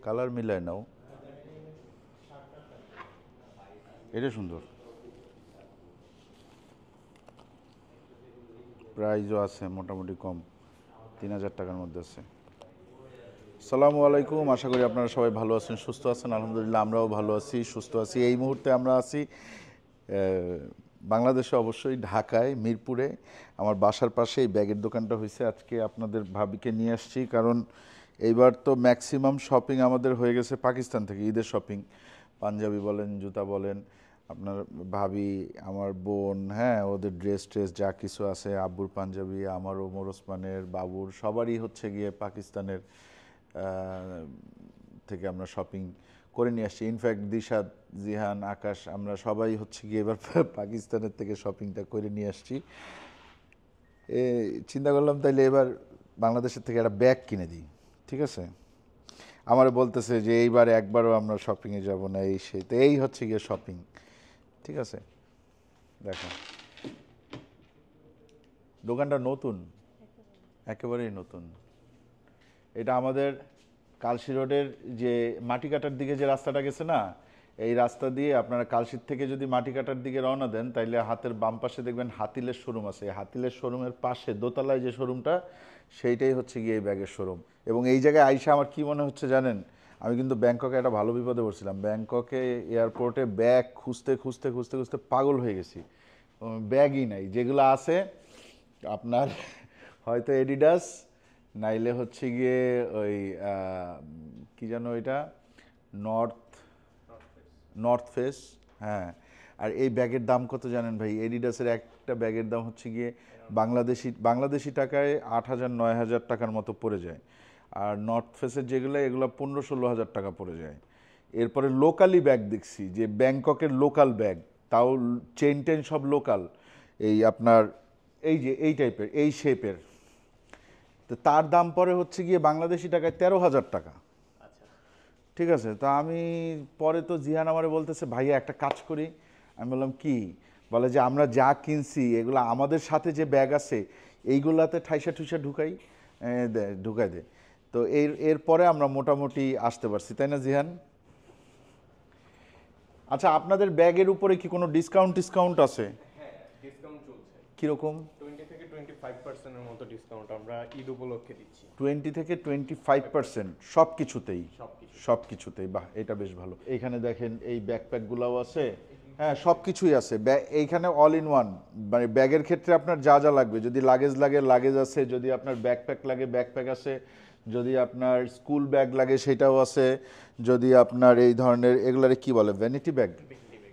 Colour মিলায় নাও, এটা সুন্দর, প্রাইসও আছে মোটামুটি কম, 3000 টাকার মধ্যে আছে। আসসালামু আলাইকুম, আশা করি আপনারা সবাই ভালো আছেন, সুস্থ আছেন। আলহামদুলিল্লাহ আমরাও ভালো আছি, সুস্থ আছি। এই মুহূর্তে আমরা আছি বাংলাদেশে, অবশ্যই ঢাকায় মিরপুরে। আমার বাসার পাশে এই ব্যাগের দোকানটা হয়েছে। আজকে আপনাদের ভাবিকে নিয়ে আসছি, কারণ এইবার তো ম্যাক্সিমাম শপিং আমাদের হয়ে গেছে পাকিস্তান থেকে, ঈদের শপিং, পাঞ্জাবি বলেন, জুতা বলেন, আপনার ভাবি, আমার বোন, হ্যাঁ, ওদের ড্রেস ট্রেস যা কিছু আছে, আব্বুর পাঞ্জাবি, আমারও, ওমর ওসমানের, বাবুর, সবারই হচ্ছে গিয়ে পাকিস্তানের থেকে আমরা শপিং করে নিয়ে আসছি। ইনফ্যাক্ট দিশাদ, জিহান, আকাশ, আমরা সবাই হচ্ছে গিয়ে এবার পাকিস্তানের থেকে শপিংটা করে নিয়ে আসছি। চিন্তা করলাম তাইলে এবার বাংলাদেশের থেকে একটা ব্যাগ কিনে দিই, ঠিক আছে। আমার বলতেছে যে এইবার একবারও আমরা শপিংয়ে যাব না, এই সেই, তো এই হচ্ছে গিয়ে শপিং, ঠিক আছে। দেখো দোকানটা নতুন, একেবারেই নতুন। এটা আমাদের কালশি রোডের যে মাটি কাটার দিকে যে রাস্তাটা গেছে না, এই রাস্তা দিয়ে আপনারা কালশির থেকে যদি মাটি কাটার দিকে রওনা দেন, তাইলে হাতের বাম পাশে দেখবেন হাতিলের শোরুম আছে। হাতিলের শোরুমের পাশে দোতলায় যে শোরুমটা, সেইটাই হচ্ছে গিয়ে এই ব্যাগের শোরুম। এবং এই জায়গায় আইসা আমার কি মনে হচ্ছে জানেন, আমি কিন্তু ব্যাংককে একটা ভালো বিপদে পড়ছিলাম। ব্যাংককে এয়ারপোর্টে ব্যাগ খুঁজতে খুঁজতে খুঁজতে খুঁজতে পাগল হয়ে গেছি, ব্যাগই নাই। যেগুলো আছে আপনার হয়তো এডিডাস, নাইলে হচ্ছে গিয়ে ওই কি যেন এটা, নর্থ নর্থ ফেস, হ্যাঁ। আর এই ব্যাগের দাম কত জানেন ভাই? এডিডাসের একটা ব্যাগের দাম হচ্ছে গিয়ে বাংলাদেশি টাকায় 8000 9000 টাকার মতো পড়ে যায়। আর নর্থ ফেসের যেগুলো, এগুলো 15-16 হাজার টাকা পড়ে যায়। এরপরে লোকালি ব্যাগ দেখছি, যে ব্যাংককের লোকাল ব্যাগ, তাও চেন টেন সব লোকাল, এই আপনার এই যে এই টাইপের, এই শেপের, তো তার দাম পড়ে হচ্ছে গিয়ে বাংলাদেশি টাকায় 13,000 টাকা। ঠিক আছে, তো আমি পরে তো জিহান আমারে বলতেছে ভাইয়া একটা কাজ করি। আমি বললাম কি? বলে যে আমরা যা কিনছি এগুলো আমাদের সাথে যে ব্যাগ আছে এইগুলাতে ঠাইসা ঠুইসা ঢুকাই, ঢুকাই দে। তো এরপরে আমরা মোটামুটি আসতে পারছি, তাই না জিহান? আচ্ছা, আপনাদের ব্যাগের উপরে কি কোনো ডিসকাউন্ট আছে? হ্যাঁ, ডিসকাউন্ট চলছে। কিরকম? 20 থেকে 25% এর মতো ডিসকাউন্ট আমরা ঈদ উপলক্ষে দিচ্ছি। 20 থেকে 25% সব কিছুতেই? সবকিছু। সব কিছুতেই, বাহ, এটা বেশ ভালো। এইখানে দেখেন এই ব্যাকপ্যাকগুলোও আছে, হ্যাঁ, সব কিছুই আছে। এইখানে অল ইন ওয়ান, মানে ব্যাগের ক্ষেত্রে আপনার যা যা লাগবে, যদি লাগেজ লাগে লাগেজ আছে, যদি আপনার ব্যাকপ্যাক লাগে ব্যাকপ্যাক আছে, যদি আপনার স্কুল ব্যাগ লাগে সেটাও আছে, যদি আপনার এই ধরনের এগুলারে কি বলে,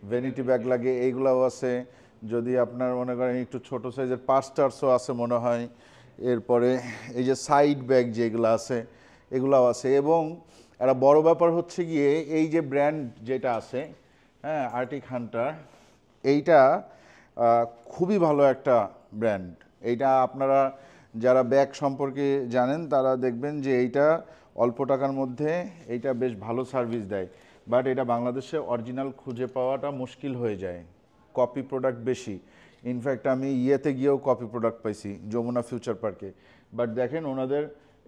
ভ্যানিটি ব্যাগ লাগে, এইগুলাও আছে। যদি আপনার মনে করেন একটু ছোট সাইজের পার্স টার্সও আছে মনে হয়। এরপরে এই যে সাইড ব্যাগ যেগুলো আছে এগুলাও আছে। এবং একটা বড় ব্যাপার হচ্ছে গিয়ে এই যে ব্র্যান্ড যেটা আছে, হ্যাঁ, আর্টিক হান্টার, এইটা খুবই ভালো একটা ব্র্যান্ড। এইটা আপনারা যারা ব্যাগ সম্পর্কে জানেন তারা দেখবেন যে এইটা অল্প টাকার মধ্যে এইটা বেশ ভালো সার্ভিস দেয়। বাট এটা বাংলাদেশে অরিজিনাল খুঁজে পাওয়াটা মুশকিল হয়ে যায়, কপি প্রোডাক্ট বেশি। ইনফ্যাক্ট আমি ইয়েতে গিয়েও কপি প্রোডাক্ট পাইছি, যমুনা ফিউচার পার্কে। বাট দেখেন ওনাদের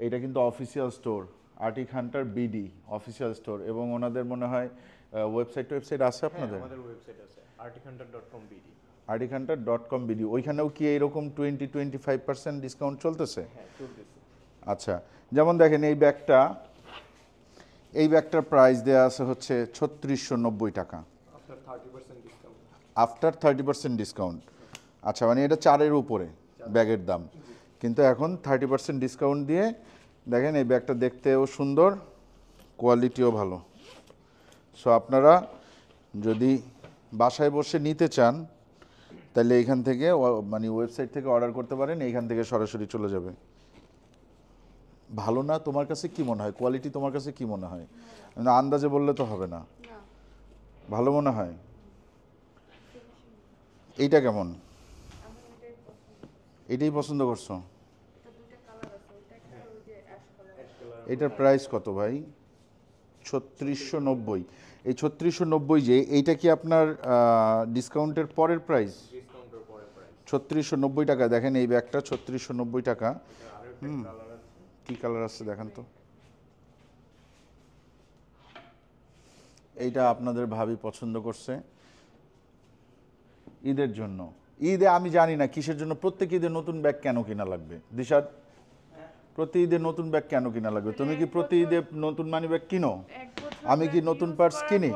এটা কিন্তু official store, Arctic Hunter BD official store. এবং ওনাদের মনে হয় ওয়েবসাইট আছে আপনাদের? আমাদের ওয়েবসাইট আছে artichunter.com.bd। artichunter.com.bd, ওইখানেও কি এইরকম 20-25% ডিসকাউন্ট চলতেছে? হ্যাঁ, চলতেছে। আচ্ছা, যেমন দেখেন এই ব্যাগটার প্রাইস দেওয়া আছে হচ্ছে 3690 টাকা আফটার 30% ডিসকাউন্ট। After 30% discount. আচ্ছা, মানে এটা 4-এর উপরে ব্যাগের দাম, কিন্তু এখন 30% ডিসকাউন্ট দিয়ে দেখেন এই ব্যাগটা দেখতেও সুন্দর, কোয়ালিটিও ভালো। সো আপনারা যদি বাসায় বসে নিতে চান তাহলে এইখান থেকে মানে ওয়েবসাইট থেকে অর্ডার করতে পারেন, এইখান থেকে সরাসরি চলে যাবে। ভালো না? তোমার কাছে কি মনে হয় কোয়ালিটি? তোমার কাছে কি মনে হয়? আন্দাজে বললে তো হবে না, ভালো মনে হয়। এইটা কেমন? এটাই পছন্দ করছো? এটার প্রাইস কত ভাই? 3690। এই 3690 যে এইটা কি আপনার ডিসকাউন্টের পরের প্রাইস? ডিসকাউন্টের পরে প্রাইস 3690 টাকা। দেখেন এই ব্যাগটা 3690 টাকা। এটা। আরেকটা কালার আছে। কি কালার আছে দেখেন তো। এইটা আপনাদের ভাবি পছন্দ করছে ঈদের জন্য। ঈদে আমি জানি না কিসের জন্য প্রত্যেক ঈদে নতুন ব্যাগ কেন কিনা লাগবে দিশাদ, প্রতি ঈদে নতুন ব্যাগ কেন কিনা লাগবে? তুমি কি প্রতি ঈদে নতুন মানি ব্যাগ কিনো? আমি কি নতুন পার্স কিনি?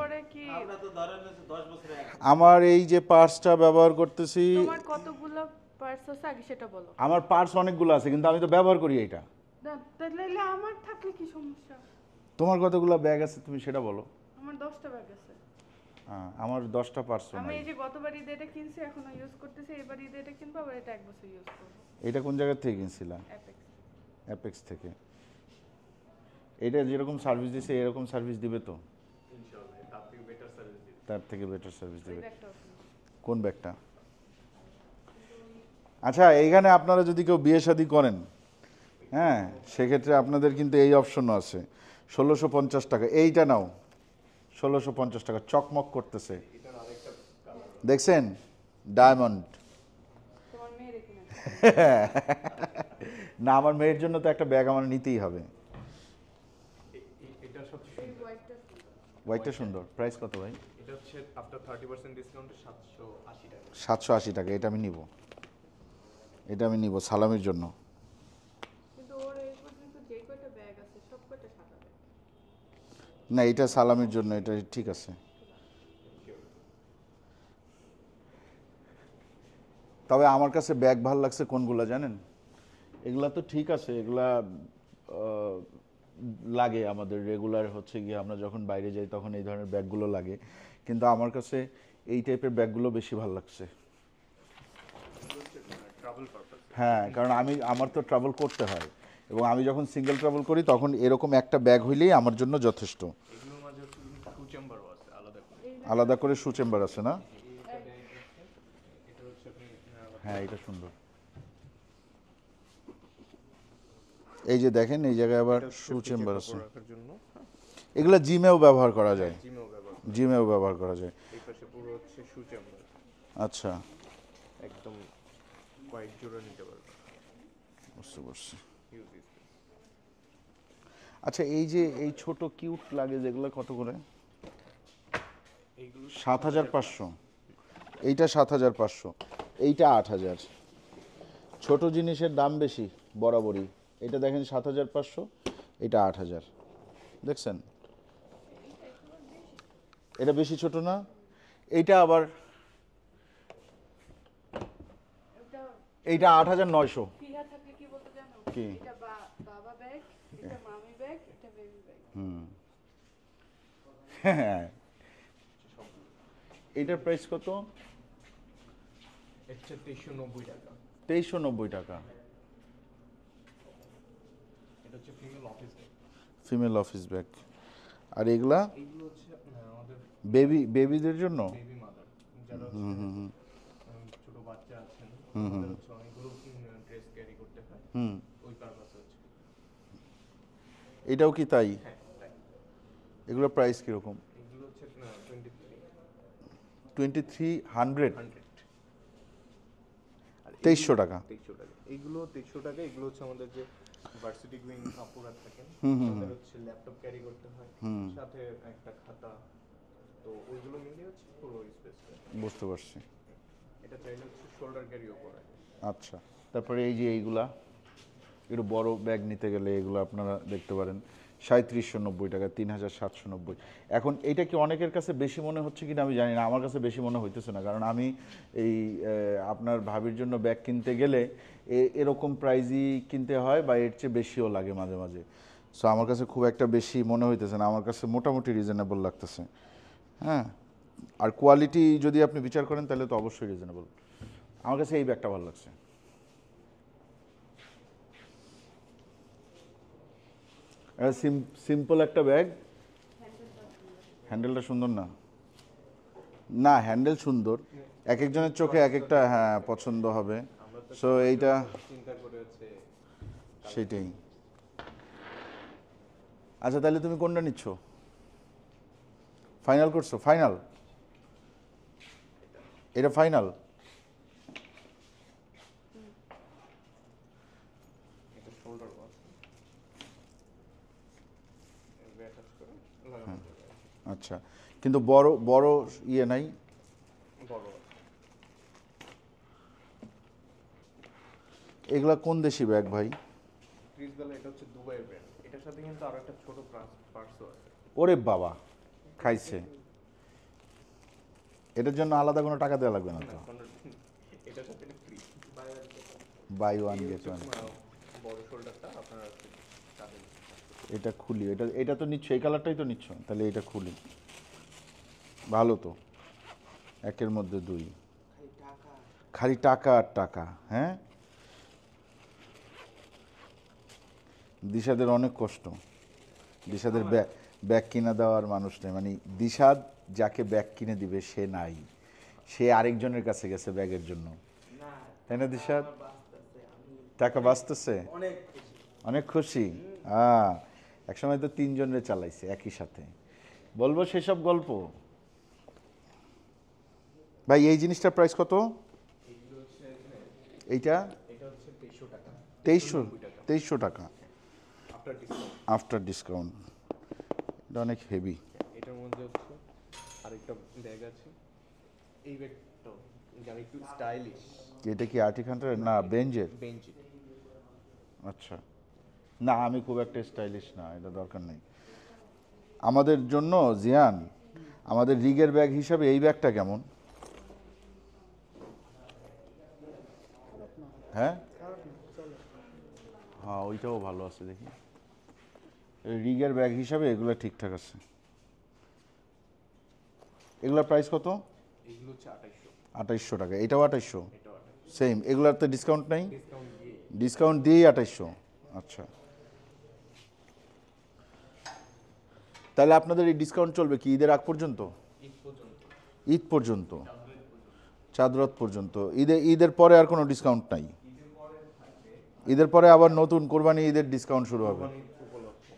আমার এই যে পার্সটা ব্যবহার করতেছি, তোমার কতগুলো পার্স আছে আগে সেটা বলো। আমার পার্স অনেকগুলো আছে কিন্তু আমি তো ব্যবহার করি এইটা। তাহলে আমার থাকলে কি সমস্যা? তোমার কতগুলো ব্যাগ আছে তুমি সেটা বলো। আমার 10টা ব্যাগ আছে। হ্যাঁ, আমার 10টা পার্স আমি নাই। এই যে গতবার ঈদে এটা কিনছি এখনো ইউজ করতেছি, এবার ঈদে এটা কিনবো, আবার এটা 1 বছর ইউজ করব। এটা কোন জায়গা থেকে কিনছিলা? অ্যাপেক্স। অ্যাপেক্স থেকে। এটা যেরকম সার্ভিস দিছে এরকম সার্ভিস দিবে তো? ইনশাআল্লাহ তার থেকে বেটার সার্ভিস দিবে। তার থেকে বেটার সার্ভিস ওই দিবে। ব্যাগটাও কিনবো। কোন ব্যাগটা? আচ্ছা, এইখানে আপনারা যদি কেউ বিয়ে শাদী করেন, হ্যাঁ, সেক্ষেত্রে আপনাদের কিন্তু এই অপশনও আছে। 1650 টাকা এইটা নাও, 1650 টাকা, চকমক করতেছে, এটার আরেকটা কালার দেখছেন? ডায়মন্ড। তোমার মেয়ের কিনা? না, আমার মেয়ের জন্য তো একটা ব্যাগ আমার নিতেই হবে। এটা সবচেয়ে এই সুন্দর। হোয়াইটটা সুন্দর। হোয়াইটটা সুন্দর। প্রাইস কত ভাই? এটা হচ্ছে আফটার 30% ডিসকাউন্টে 780 টাকা। 780 টাকা। এটা আমি নিব, এটা আমি নিব সালামির জন্য। কিন্তু ওর এই পর্যন্ত যে কয়টা ব্যাগ আছে সব কয়টা সাদা ব্যাগ। না, এটা সালামির জন্য, এটা ঠিক আছে। তবে আমার কাছে ব্যাগ ভালো লাগছে কোনগুলো জানেন? এগুলা তো ঠিক আছে, এগুলা লাগে আমাদের রেগুলার, হচ্ছে গিয়ে আমরা যখন বাইরে যাই তখন এই ধরনের ব্যাগগুলো লাগে, কিন্তু আমার কাছে এই টাইপের ব্যাগগুলো বেশি ভালো লাগছে। Travel purpose. হ্যাঁ, কারণ আমার তো ট্রাভেল করতে হয়, এবং আমি যখন সিঙ্গেল ট্রাভেল করি তখন এরকম একটা ব্যাগ হইলেই আমার জন্য যথেষ্ট। এগুলোর মাঝে হচ্ছে শু চেম্বারও আছে আলাদা করে। আলাদা করে শু চেম্বার আছে না? এটা হচ্ছে আপনি হ্যাঁ, এটা সুন্দর। এই যে দেখেন, এই জায়গায় আবার শু চেম্বার আছে। রাখার জন্য এগুলা জিমেও ব্যবহার করা যায়, জিমেও ব্যবহার। জিমেও ব্যবহার করা যায়। এই পাশে পুরো হচ্ছে শু চেম্বার, আচ্ছা, একদম কয়েক জোড়া নিতে পারবেন। বুঝতে পারছি। Huge space. আচ্ছা, এই যে এই ছোট কিউট লাগে যেগুলো কত করে? এইগুলো 7500। এইটা 7500, এইটা 8000। ছোট জিনিসের দাম বেশি বরাবরই। এটা দেখেন 7500, এটা 8000। দেখছেন? এটা বেশি ছোট না? এইটা আবার, এটা এইটা 8900। ফিহা থাকলে কি বলতে জানো? কি? এটা বাবা ব্যাগ, এটা মামি ব্যাগ, এটা বেবি ব্যাগ। হ্যাঁ, এটার প্রাইস কত? হচ্ছে 2390 টাকা। 2390 টাকা। এটা হচ্ছে female office bag. Female office bag. আর এগুলা এইগুলো হচ্ছে আমাদের বেবিদের জন্য? বেবি মাদার, যারা হচ্ছে ছোট বাচ্চা আছেন, তাদের হচ্ছে অনেকগুলো ড্রেস ক্যারি করতে হয়, ওই পারপাসে হচ্ছে। এটাও কি তাই? হ্যাঁ তাই। এগুলোর প্রাইস কিরকম? এগুলো হচ্ছে 2300। 2300। 2300 টাকা। 2300 টাকা। এইগুলো 2300 টাকা। এগুলো হচ্ছে আমাদের যে ভার্সিটি গোয়িং আপুরা থাকেন, তাদের হচ্ছে ল্যাপটপ ক্যারি করতে হয়, সাথে একটা খাতা, তো ওইগুলো মিলিয়ে হচ্ছে পুরো স্পেসটা। বুঝতে পারছি। এটা চাইলে হচ্ছে শোল্ডার ক্যারিও করে। আচ্ছা, তারপরে এই যে এইগুলা একটু বড় ব্যাগ নিতে গেলে এগুলো আপনারা দেখতে পারেন 3790 টাকা, 3790। এখন এইটা কি অনেকের কাছে বেশি মনে হচ্ছে কিনা আমি জানি না, আমার কাছে বেশি মনে হইতেছে না, কারণ আমি এই আপনার ভাবির জন্য ব্যাগ কিনতে গেলে এরকম প্রাইজই কিনতে হয় বা এর চেয়ে বেশিও লাগে মাঝে মাঝে। সো আমার কাছে খুব একটা বেশি মনে হইতেছে না, আমার কাছে মোটামুটি রিজনেবল লাগতেছে। হ্যাঁ, আর কোয়ালিটি যদি আপনি বিচার করেন তাহলে তো অবশ্যই রিজনেবল। আমার কাছে এই ব্যাগটা ভালো লাগছে। সিম্পল একটা ব্যাগ, হ্যান্ডেলটা সুন্দর না? না, হ্যান্ডেল সুন্দর, এক একজনের চোখে এক একটা হ্যাঁ পছন্দ হবে। সো এইটা চিন্তা করে হচ্ছে সেটাই। আচ্ছা, তাহলে তুমি কোনটা নিচ্ছ? ফাইনাল করছো? ফাইনাল? এটা ফাইনাল? এটা শোল্ডার ওয়াশ, অ্যাটাচ করে লাগানো যাবে। আচ্ছা, কিন্তু বড় বড় ইয়ে নাই। বড় এগুলা কোন দেশি ব্যাগ ভাই? ক্রিসবেলা, এটা হচ্ছে দুবাইয়ের ব্র্যান্ড। এটার সাথে কিন্তু আরো একটা ছোট পার্সও আছে। ওরে বাবা, খাইছে। এটার জন্য আলাদা কোনো টাকা দেওয়া লাগবে না তো? এটার সাথে free. Buy one get one. বড় শোল্ডারটা আপনার তাদের এটা খুলি, এটা এটা তো নিচ্ছ, এই কালারটাই তো নিচ্ছ, তাহলে এটা খুলি। ভালো তো, একের মধ্যে দুই। খালি টাকা আর টাকা। হ্যাঁ, দিশাদের অনেক কষ্ট। দিশাদের ব্যাগ কিনে দেওয়ার মানুষ নেই, মানে দিশাদ যাকে ব্যাগ কিনে দিবে সে নাই, সে আরেকজনের কাছে গেছে ব্যাগের জন্য, তাই না দিশাদ? টাকা বাঁচতেছে, অনেক খুশি। একসময় তো তিনজনের চালাইছে একই সাথে। বলবো সেসব গল্প? ভাই এই জিনিসটার প্রাইস কত? এইটা এটা হচ্ছে 2300 টাকা। 2300 টাকা আফটার ডিসকাউন্ট। After discount. এটা অনেক হেভি। এটার মধ্যে হচ্ছে আরেকটা ব্যাগ আছে। এই ব্যাগটা যেমন একটু স্টাইলিশ। এটা কি আর্টিক হান্টারের না বেঞ্জের? বেঞ্চি। আচ্ছা, না আমি খুব একটা স্টাইলিশ না, এটা দরকার নেই আমাদের জন্য। জিয়ান, আমাদের রিগের ব্যাগ হিসাবে এই ব্যাগটা কেমন? হ্যাঁ হ্যাঁ, ওইটাও ভালো আছে দেখি। রিগের ব্যাগ হিসাবে এগুলো ঠিকঠাক আছে। এগুলোর প্রাইস কত? এগুলো হচ্ছে 2800। 2800 টাকা। এটাও 2800? এটাও 2800। সেম, এগুলোর তো ডিসকাউন্ট নেই? ডিসকাউন্ট দিয়ে ডিসকাউন্ট দিয়েই 2800। আচ্ছা, তাহলে আপনাদের এই ডিসকাউন্ট চলবে কি ঈদের আগ পর্যন্ত? ঈদ পর্যন্ত। ঈদ পর্যন্ত, চাঁদরাত পর্যন্ত। ঈদের পরে আর কোনো ডিসকাউন্ট নাই? ঈদের পরে আবার নতুন কোরবানি ঈদের ডিসকাউন্ট শুরু হবে। কোরবানি উপলক্ষে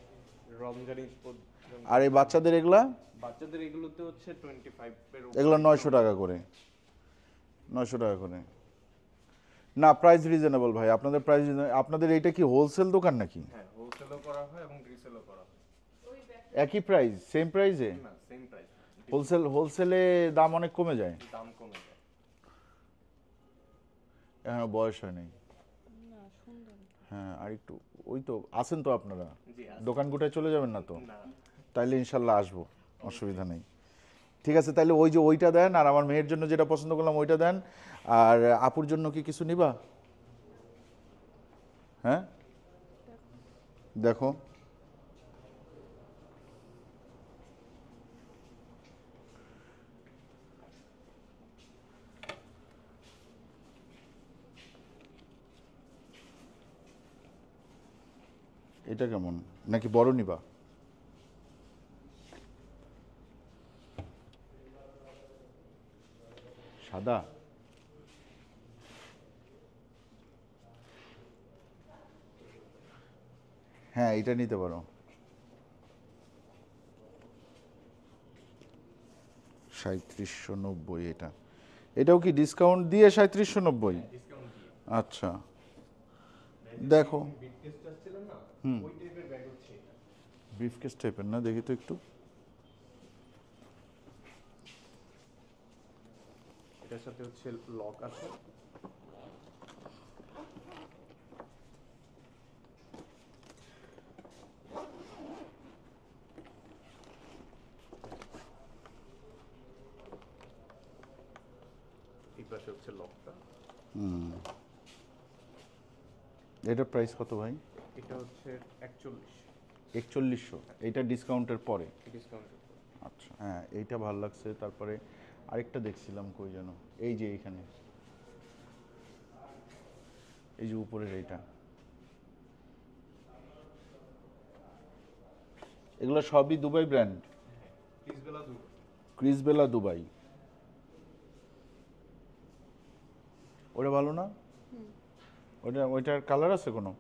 রমজান ঈদ পর্যন্ত। আর এই বাচ্চাদের এগুলা? বাচ্চাদের এগুলোতে হচ্ছে 25 এর উপরে। এগুলো 900 টাকা করে। 900 টাকা করে। না, প্রাইস রিজনেবল ভাই, আপনাদের প্রাইস। আপনাদের এইটা কি হোলসেল দোকান নাকি? হ্যাঁ, হোলসেলও করা হয় এবং রিসেলও করা হয়। ওই ব্যাগ একই প্রাইস, সেম প্রাইসে? না, সেম প্রাইস। হোলসেলে দাম অনেক কমে যায়। দাম কমে যায়। এখনো বয়স হয় নাই। না সুন্দর। হ্যাঁ, আর একটু। ওই তো আছেন তো আপনারা, জি আছে। দোকান গোটায় চলে যাবেন না তো? না, তাইলে ইনশাল্লাহ আসবো, অসুবিধা নেই। ঠিক আছে, তাহলে ওই যে ওইটা দেন, আর আমার মেয়ের জন্য যেটা পছন্দ করলাম ওইটা দেন। আর আপুর জন্য কি কিছু নিবা? হ্যাঁ, দেখো। এটা কেমন, নাকি বড় নিবা? সাদা? হ্যাঁ, এটা নিতে পারো। 3790 এটা। এটাও কি ডিসকাউন্ট দিয়ে 3790? ডিসকাউন্ট দিয়ে। আচ্ছা, দেখো। বিটকেস চাচ্ছিলেন না, ওই টাইপের ব্যাগ হচ্ছে এটা। ব্রিফকেস টাইপের না, দেখি তো একটু। এটার সাথে হচ্ছে লক আছে। এই পাশে হচ্ছে লকটা। এটার প্রাইস কত ভাই? এটা হচ্ছে 41। 4100? এইটা ডিসকাউন্টের পরে? ডিসকাউন্ট। আচ্ছা, হ্যাঁ এইটা ভালো লাগছে। তারপরে আরেকটা দেখছিলাম, কই যেন, এই যে এইখানে, এই যে উপরের এইটা। এগুলো সবই দুবাই ব্র্যান্ড? ক্রিসবেলা দুটো। ক্রিসবেলা দুবাই। ওটা ভালো না? ওইটার কালার আছে কোনো?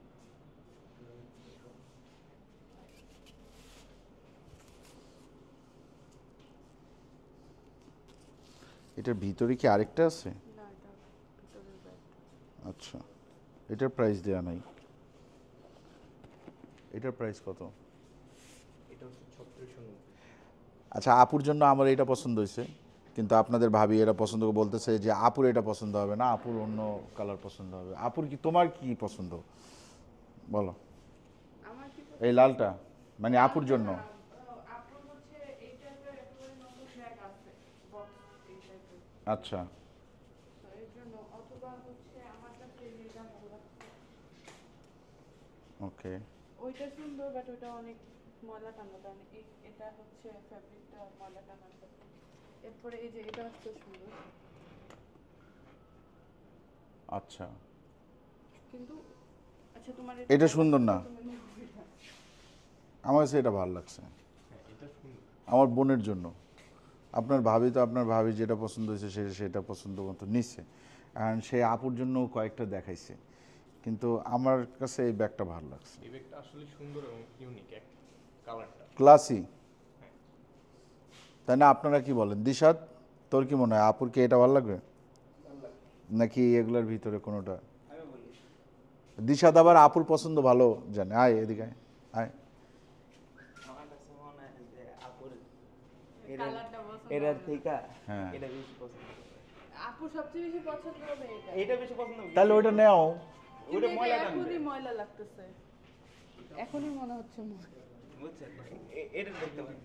এটার ভিতরে কি আরেকটা আছে? না এটা ভিতরের ব্যাগ। আচ্ছা, এটার প্রাইস দেয়া নাই। এটার প্রাইস কত? এটা হচ্ছে 3690। আচ্ছা, আপুর জন্য আমার এটা পছন্দ হয়েছে, কিন্তু আপনাদের ভাবি এটা পছন্দ করে বলতেছে যে আপুর এটা পছন্দ হবে না, আপুর অন্য কালার পছন্দ হবে। আপুর কি, তোমার কি পছন্দ বলো? আমার কি এই লালটা মানে আপুর জন্য? আপুর হচ্ছে এই টাইপের একেবারে নতুন ব্যাগ আছে, বক্স এই টাইপের, আচ্ছা, তো এর জন্য। অথবা হচ্ছে আমার কাছে যেটা ভালো লাগছে, ওকে। ওইটা সুন্দর বাট ওইটা অনেক ময়লা টানো, কারণ এটা হচ্ছে ফ্যাব্রিকটা ময়লা টানার কথা। এরপরে এই যে এটা আসতে সুন্দর, আচ্ছা, কিন্তু আচ্ছা তোমার এটা সুন্দর না? তুমি নিবে এটা। আমার কাছে এটা ভালো লাগছে, হ্যাঁ এটা সুন্দর। আমার বোনের জন্য। আপনার ভাবি তো, আপনার ভাবি যেটা পছন্দ হয়েছে সেটা পছন্দ মতো নিচ্ছে, কারণ সে আপুর জন্য কয়েকটা দেখাইছে, কিন্তু আমার কাছে এই ব্যাগটা ভালো লাগছে। এই ব্যাগটা আসলে সুন্দর এবং ইউনিক এক কালারটা। ক্লাসি, তাই না? আপনারা কি বলেন? দিশাদ, তোর কি মনে হয় আপুর কি এটা ভালো লাগবে নাকি এগুলোর ভিতরে কোনোটা? দিশাদ আবার আপুর পছন্দ ভালো জানে। আয় এদিকে আয়, আয়। আমার কাছে মনে হয় যে আপুর কালারটা পছন্দ এটার হবে না। থেকে হ্যাঁ। এটা বেশি পছন্দ করে। আপুর সবচেয়ে বেশি পছন্দ হবে এটা। এটা বেশি পছন্দ করে। তাহলে ওইটা নেও। কিন্তু ওটা এটা ময়লা টানবে। এখনই ময়লা লাগতেছে, এখনই মনে হচ্ছে ময়লা। বুঝছেন? এটা দেখতে পারেন।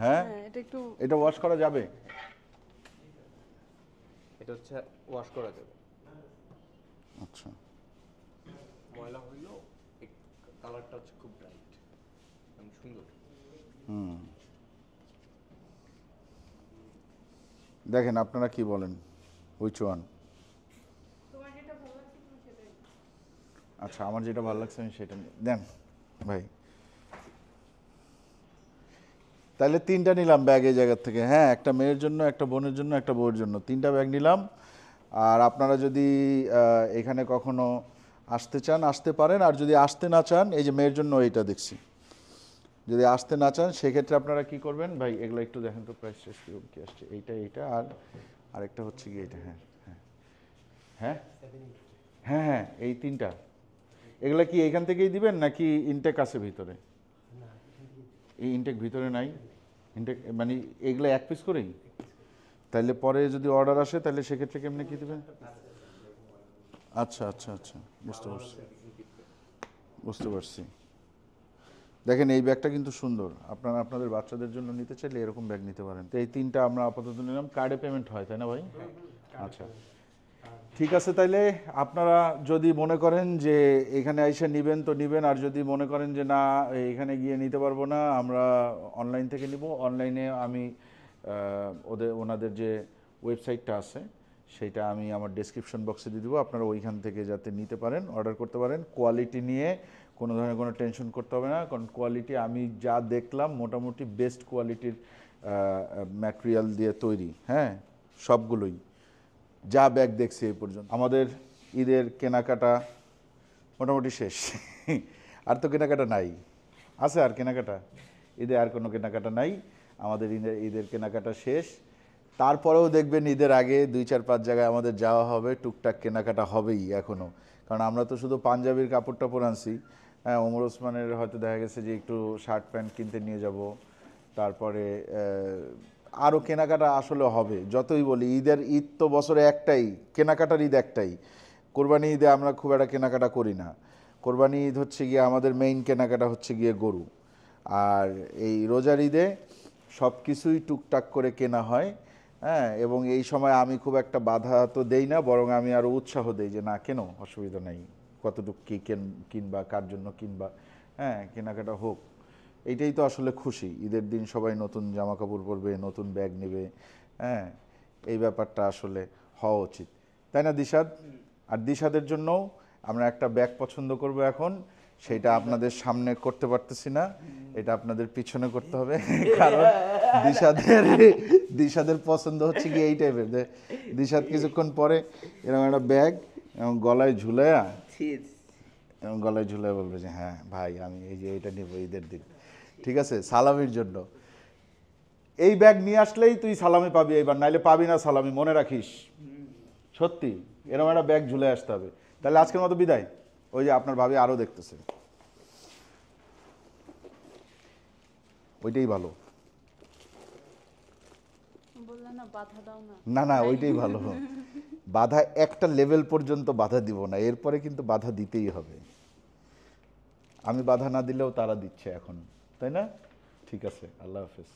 হ্যাঁ, হ্যাঁ এটা একটু এটা ওয়াশ করা যাবে? এটা হচ্ছে ওয়াশ করা যাবে, আচ্ছা, ময়লা হইলেও এই কালারটা হচ্ছে খুব ব্রাইট এবং সুন্দর। হুম। দেখেন আপনারা কি বলেন, উইচ ওয়ান? তোমার যেটা ভালো লাগছে তুমি সেটাই। আচ্ছা, আমার যেটা ভালো লাগছে আমি সেটা দেন ভাই। তাহলে 3টা নিলাম ব্যাগ এই জায়গার থেকে। হ্যাঁ, একটা মেয়ের জন্য, একটা বোনের জন্য, একটা বউয়ের জন্য, 3টা ব্যাগ নিলাম। আর আপনারা যদি এখানে কখনো আসতে চান আসতে পারেন, আর যদি আসতে না চান, এই যে মেয়ের জন্য এইটা দেখছি, যদি আসতে না চান সেক্ষেত্রে আপনারা কি করবেন ভাই? এগুলো একটু দেখেন তো, প্রাইস টেস্ট কি আসছে। এইটা আর আরেকটা হচ্ছে কি এটা। হ্যাঁ হ্যাঁ হ্যাঁ হ্যাঁ হ্যাঁ, এই 3টা। এগুলা কি এখান থেকেই দিবেন নাকি ইনটেক আছে ভিতরে? এই ইনটেক ভিতরে নাই, ইনটেক মানে এগুলো এক পিস করেই? তাহলে পরে যদি অর্ডার আসে তাহলে সেক্ষেত্রে কেমনে কি দেবেন? আচ্ছা আচ্ছা আচ্ছা, বুঝতে পারছি, বুঝতে পারছি। দেখেন এই ব্যাগটা কিন্তু সুন্দর, আপনারা আপনাদের বাচ্চাদের জন্য নিতে চাইলে এরকম ব্যাগ নিতে পারেন। তো এই 3টা আমরা আপাতত নিলাম। কার্ডে পেমেন্ট হয় তাই না ভাই? আচ্ছা, ঠিক আছে। তাইলে আপনারা যদি মনে করেন যে এখানে এসে নেবেন তো নেবেন, আর যদি মনে করেন যে না এখানে গিয়ে নিতে পারবো না, আমরা অনলাইন থেকে নিব। অনলাইনে আমি ওনাদের যে ওয়েবসাইটটা আছে সেইটা আমি আমার ডেসক্রিপশন বক্সে দিয়ে দেবো, আপনারা ওইখান থেকে যাতে নিতে পারেন, অর্ডার করতে পারেন। কোয়ালিটি নিয়ে কোনো ধরনের কোনো টেনশন করতে হবে না, কারণ কোয়ালিটি আমি যা দেখলাম মোটামুটি বেস্ট কোয়ালিটির ম্যাটেরিয়াল দিয়ে তৈরি। হ্যাঁ, সবগুলোই যা ব্যাগ দেখছি এই পর্যন্ত। আমাদের ঈদের কেনাকাটা মোটামুটি শেষ। আর তো কেনাকাটা নাই, আছে আর কেনাকাটা? ঈদে আর কোনো কেনাকাটা নাই, আমাদের ঈদের কেনাকাটা শেষ। তারপরেও দেখবেন ঈদের আগে 2-4-5 জায়গায় আমাদের যাওয়া হবে, টুকটাক কেনাকাটা হবেই এখনও, কারণ আমরা তো শুধু পাঞ্জাবির কাপড় টাপড় আনছি। হ্যাঁ, ওমর ওসমানের হয়তো দেখা গেছে যে একটু শার্ট প্যান্ট কিনতে নিয়ে যাব, তারপরে আরও কেনাকাটা আসলে হবে। যতই বলি ঈদ তো বছরে একটাই, কেনাকাটার ঈদ একটাই। কোরবানি ঈদে আমরা খুব একটা কেনাকাটা করি না। কোরবানি ঈদ হচ্ছে গিয়ে আমাদের মেইন কেনাকাটা হচ্ছে গিয়ে গরু, আর এই রোজার ঈদে সব কিছুই টুকটাক করে কেনা হয়। হ্যাঁ, এবং এই সময় আমি খুব একটা বাধা তো দেই না, বরং আমি আরও উৎসাহ দেই যে না কেন, অসুবিধা নেই, কতটুকু কী কিনবা, কার জন্য কিনবা, হ্যাঁ কেনাকাটা হোক। এইটাই তো আসলে খুশি, ঈদের দিন সবাই নতুন জামা কাপড় পরবে, নতুন ব্যাগ নেবে। হ্যাঁ, এই ব্যাপারটা আসলে হওয়া উচিত, তাই না দিশাদ? আর দিশাদের জন্যও আমরা একটা ব্যাগ পছন্দ করব এখন, সেটা আপনাদের সামনে করতে পারতেছি না, এটা আপনাদের পিছনে করতে হবে, কারণ দিশাদের পছন্দ হচ্ছে কি এই টাইপের। দিশাদ কিছুক্ষণ পরে এরকম একটা ব্যাগ এবং গলায় ঝুলাইয়া, এবং গলায় ঝুলাইয়া বলবে যে হ্যাঁ ভাই আমি এই যে এইটা নিব ঈদের দিন, ঠিক আছে, সালামির জন্য। এই ব্যাগ নিয়ে আসলেই তুই সালামি পাবি এইবার, নাইলে পাবি না সালামি, মনে রাখিস। সত্যি এরকম একটা ব্যাগ ঝুলে আসতে হবে। তাহলে আজকের মতো বিদায়। ওই যে আপনার ভাবি আরও দেখতেছে, ওইটাই ভালো। না বাধা দাও না। না না ওইটাই ভালো। বাধা একটা লেভেল পর্যন্ত বাধা দিব না, এরপরে কিন্তু বাধা দিতেই হবে। আমি বাধা না দিলেও তারা দিচ্ছে এখন, তাই না? ঠিক আছে, আল্লাহ হাফেজ।